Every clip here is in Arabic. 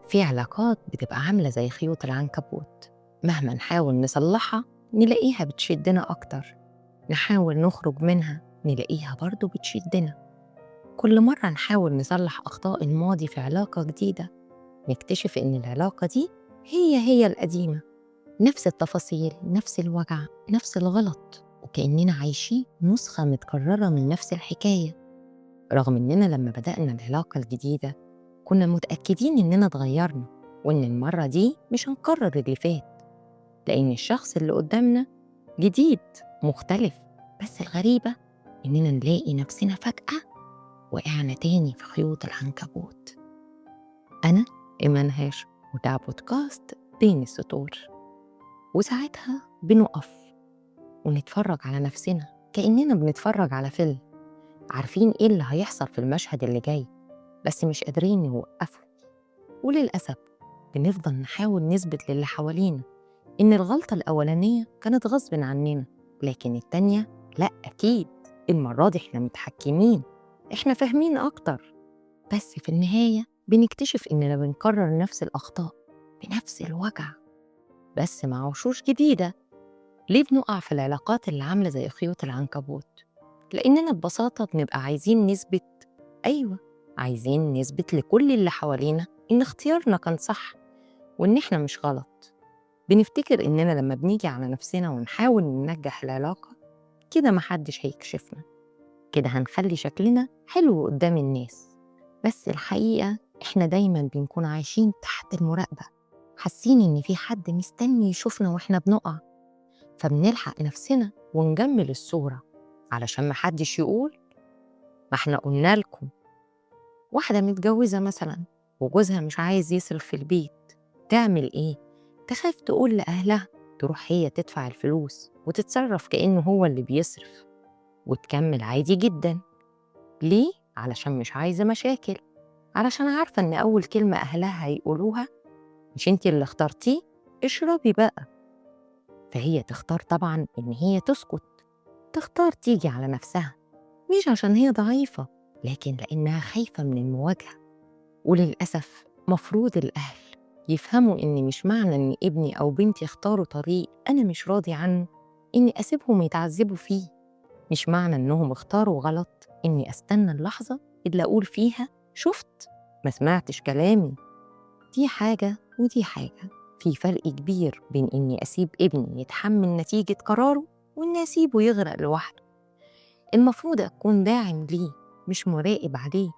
في علاقات بتبقى عاملة زي خيوط العنكبوت، مهما نحاول نصلحها نلاقيها بتشدنا أكتر، نحاول نخرج منها نلاقيها برضو بتشدنا. كل مرة نحاول نصلح أخطاء الماضي في علاقة جديدة نكتشف إن العلاقة دي هي القديمة، نفس التفاصيل، نفس الوجع، نفس الغلط، وكأننا عايشين نسخة متكررة من نفس الحكاية. رغم إننا لما بدأنا العلاقة الجديدة كنا متأكدين إننا اتغيرنا، وإن المرة دي مش هنكرر اللي فات، لأن الشخص اللي قدامنا جديد مختلف. بس الغريبة إننا نلاقي نفسنا فجأة وقعنا تاني في خيوط العنكبوت. أنا إيمان هاشم، وده بودكاست بين السطور. وساعتها بنقف ونتفرج على نفسنا كأننا بنتفرج على فيلم، عارفين إيه اللي هيحصل في المشهد اللي جاي بس مش قادرين نوقفه. وللأسف بنفضل نحاول نثبت للي حوالينا إن الغلطة الأولانية كانت غصب عننا، لكن التانية لأ، أكيد المرة دي إحنا متحكمين، إحنا فاهمين أكتر. بس في النهاية بنكتشف إننا بنكرر نفس الأخطاء بنفس الوجع بس مع وشوش جديدة. ليه بنقع في العلاقات اللي عاملة زي خيوط العنكبوت؟ لأننا ببساطة بنبقى عايزين نثبت، أيوة، عايزين نثبت لكل اللي حوالينا إن اختيارنا كان صح وإن إحنا مش غلط. بنفتكر إننا لما بنيجي على نفسنا ونحاول ننجح العلاقة كده محدش هيكشفنا، كده هنخلي شكلنا حلو قدام الناس. بس الحقيقة إحنا دايماً بنكون عايشين تحت المراقبة، حاسين إن في حد مستني يشوفنا وإحنا بنقع، فبنلحق نفسنا ونجمل الصورة علشان محدش يقول ما إحنا قلنا لكم. واحدة متجوزة مثلاً وجوزها مش عايز يصرف في البيت، تعمل إيه؟ تخاف تقول لأهلها، تروح هي تدفع الفلوس وتتصرف كأنه هو اللي بيصرف وتكمل عادي جداً. ليه؟ علشان مش عايزة مشاكل، علشان عارفة إن أول كلمة أهلها هيقولوها مش انتي اللي اخترتيه، اشربي بقى. فهي تختار طبعا إن هي تسكت، تختار تيجي على نفسها، مش عشان هي ضعيفة لكن لأنها خايفة من المواجهة. وللأسف مفروض الأهل يفهموا إن مش معنى إن ابني أو بنتي اختاروا طريق أنا مش راضي عنه إني أسيبهم يتعذبوا فيه، مش معنى إنهم اختاروا غلط إني أستنى اللحظة اللي أقول فيها شفت ما سمعتش كلامي. دي حاجة ودي حاجة، في فرق كبير بين إني أسيب ابني يتحمل نتيجة قراره وإني أسيبه يغرق لوحده. المفروض أكون داعم ليه مش مراقب عليه،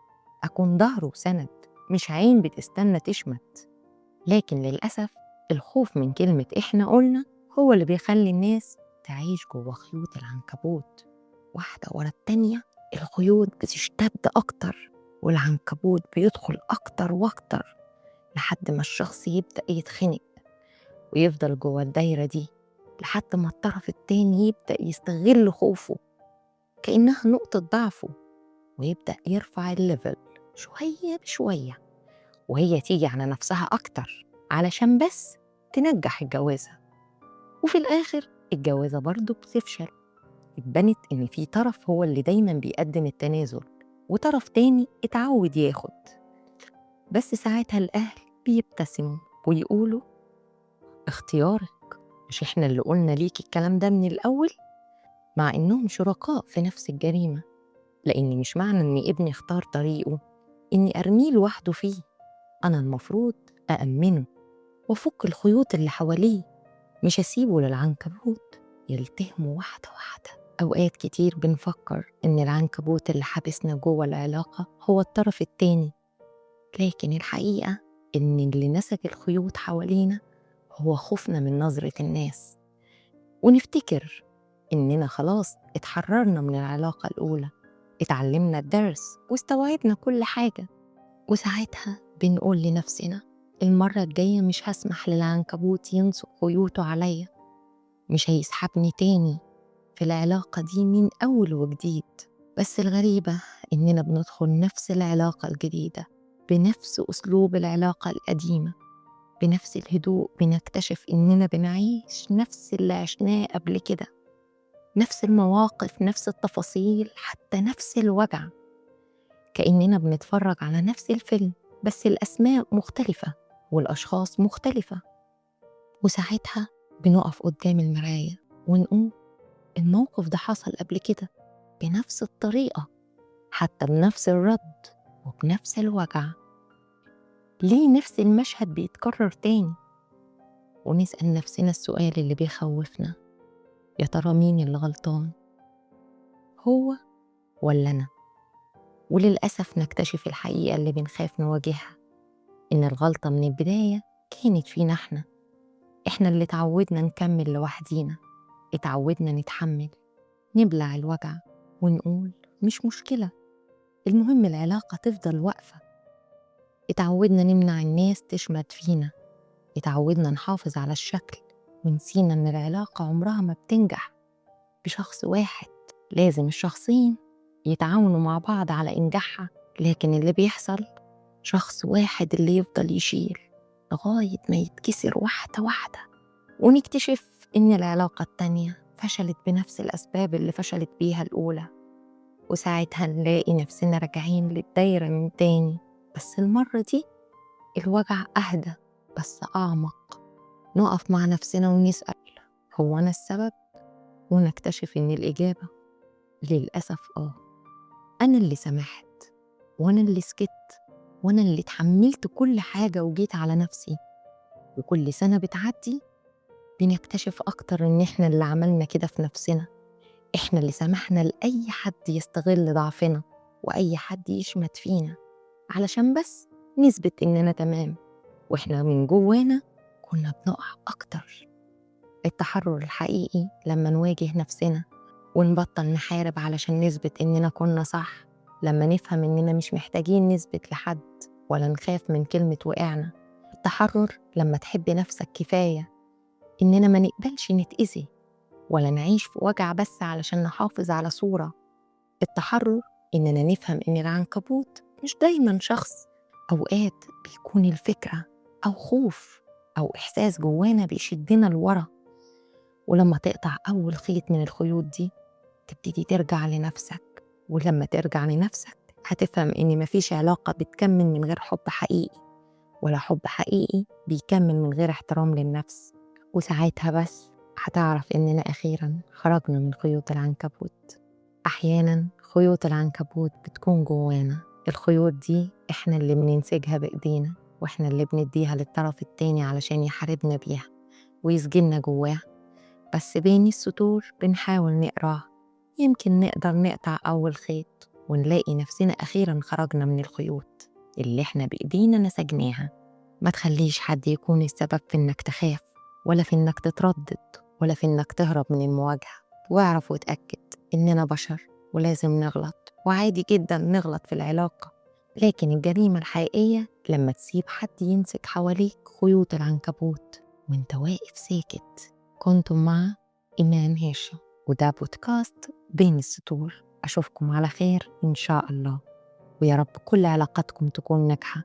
أكون ظهره وسند مش عين بتستنى تشمت. لكن للأسف الخوف من كلمة إحنا قلنا هو اللي بيخلي الناس تعيش جوا خيوط العنكبوت، واحدة ورا التانية الخيوط بتشتد أكتر والعنكبوت بيدخل أكتر وأكتر لحد ما الشخص يبدأ يتخنق ويفضل جوا الدايرة دي لحد ما الطرف التاني يبدأ يستغل خوفه كأنها نقطة ضعفه ويبدأ يرفع الليفل شوية بشوية، وهي تيجي على نفسها أكتر علشان بس تنجح الجوازة. وفي الآخر الجوازة برضو بتفشل، اتبنت إن في طرف هو اللي دايما بيقدم التنازل وطرف تاني اتعود ياخد. بس ساعتها الأهل بيبتسموا ويقولوا اختيارك، مش إحنا اللي قلنا ليكي الكلام ده من الأول؟ مع إنهم شركاء في نفس الجريمة، لأن مش معنى إن ابني اختار طريقه إني أرميه لوحده فيه، أنا المفروض أأمنه وأفك الخيوط اللي حواليه، مش أسيبه للعنكبوت يلتهمه واحدة واحدة. أوقات كتير بنفكر إن العنكبوت اللي حبسنا جوه العلاقة هو الطرف التاني، لكن الحقيقة إن اللي نسج الخيوط حوالينا هو خوفنا من نظرة الناس، ونفتكر إننا خلاص اتحررنا من العلاقة الأولى، اتعلمنا الدرس واستوعبنا كل حاجة. وساعتها بنقول لنفسنا المرة الجاية مش هسمح للعنكبوت ينصب خيوطه عليا، مش هيسحبني تاني في العلاقة دي من أول وجديد. بس الغريبة إننا بندخل نفس العلاقة الجديدة بنفس أسلوب العلاقة القديمة، بنفس الهدوء، بنكتشف إننا بنعيش نفس اللي عشناه قبل كده، نفس المواقف، نفس التفاصيل، حتى نفس الوجع، كأننا بنتفرج على نفس الفيلم بس الأسماء مختلفة والأشخاص مختلفة، وساعتها بنقف قدام المراية ونقول الموقف ده حصل قبل كده بنفس الطريقة، حتى بنفس الرد وبنفس الوجع. ليه نفس المشهد بيتكرر تاني؟ ونسأل نفسنا السؤال اللي بيخوفنا، يا ترى مين اللي غلطان، هو ولا أنا؟ وللأسف نكتشف الحقيقة اللي بنخاف نواجهها، إن الغلطة من البداية كانت فينا إحنا اللي اتعودنا نكمل لوحدينا، اتعودنا نتحمل، نبلع الوجع ونقول مش مشكلة، المهم العلاقة تفضل واقفة. اتعودنا نمنع الناس تشمت فينا، اتعودنا نحافظ على الشكل، ونسينا إن العلاقة عمرها ما بتنجح بشخص واحد، لازم الشخصين يتعاونوا مع بعض على إنجاحها. لكن اللي بيحصل شخص واحد اللي يفضل يشيل لغاية ما يتكسر واحدة واحدة، ونكتشف إن العلاقة التانية فشلت بنفس الأسباب اللي فشلت بيها الأولى، وساعتها نلاقي نفسنا راجعين للدايرة من تاني، بس المرة دي الوجع أهدى بس أعمق. نقف مع نفسنا ونسأل، هو أنا السبب؟ ونكتشف إن الإجابة للأسف أنا اللي سمحت، وأنا اللي سكت، وأنا اللي اتحملت كل حاجة وجيت على نفسي. وكل سنة بتعدي بنكتشف أكتر إن إحنا اللي عملنا كده في نفسنا، إحنا اللي سمحنا لأي حد يستغل ضعفنا وأي حد يشمت فينا علشان بس نثبت إننا تمام، وإحنا من جوانا كنا بنقع أكتر. التحرر الحقيقي لما نواجه نفسنا ونبطل نحارب علشان نثبت إننا كنا صح، لما نفهم إننا مش محتاجين نثبت لحد ولا نخاف من كلمة وقعنا. التحرر لما تحب نفسك كفاية إننا ما نقبلش نتأذي ولا نعيش في وجع بس علشان نحافظ على صورة. التحرر إننا نفهم إن العنكبوت مش دايما شخص، أوقات بيكون الفكرة أو خوف أو إحساس جوانا بيشدنا لورا. ولما تقطع أول خيط من الخيوط دي تبتدي ترجع لنفسك، ولما ترجع لنفسك هتفهم إن مفيش علاقة بتكمل من غير حب حقيقي، ولا حب حقيقي بيكمل من غير احترام للنفس. وساعتها بس هتعرف إننا أخيراً خرجنا من خيوط العنكبوت. أحياناً خيوط العنكبوت بتكون جوانا، الخيوط دي إحنا اللي بننسجها بإيدينا، وإحنا اللي بنديها للطرف التاني علشان يحاربنا بيها ويسجننا جواها. بس بين السطور بنحاول نقراها، يمكن نقدر نقطع أول خيط ونلاقي نفسنا أخيراً خرجنا من الخيوط اللي إحنا بإيدينا نسجناها. ما تخليش حد يكون السبب في إنك تخاف، ولا في إنك تتردد، ولا في إنك تهرب من المواجهة. واعرف وتأكد إننا بشر ولازم نغلط، وعادي جدا نغلط في العلاقة. لكن الجريمة الحقيقية لما تسيب حد يمسك حواليك خيوط العنكبوت وانت واقف ساكت. كنتم مع إيمان هاشم، وده بودكاست بين السطور. أشوفكم على خير إن شاء الله، ويا رب كل علاقاتكم تكون ناجحة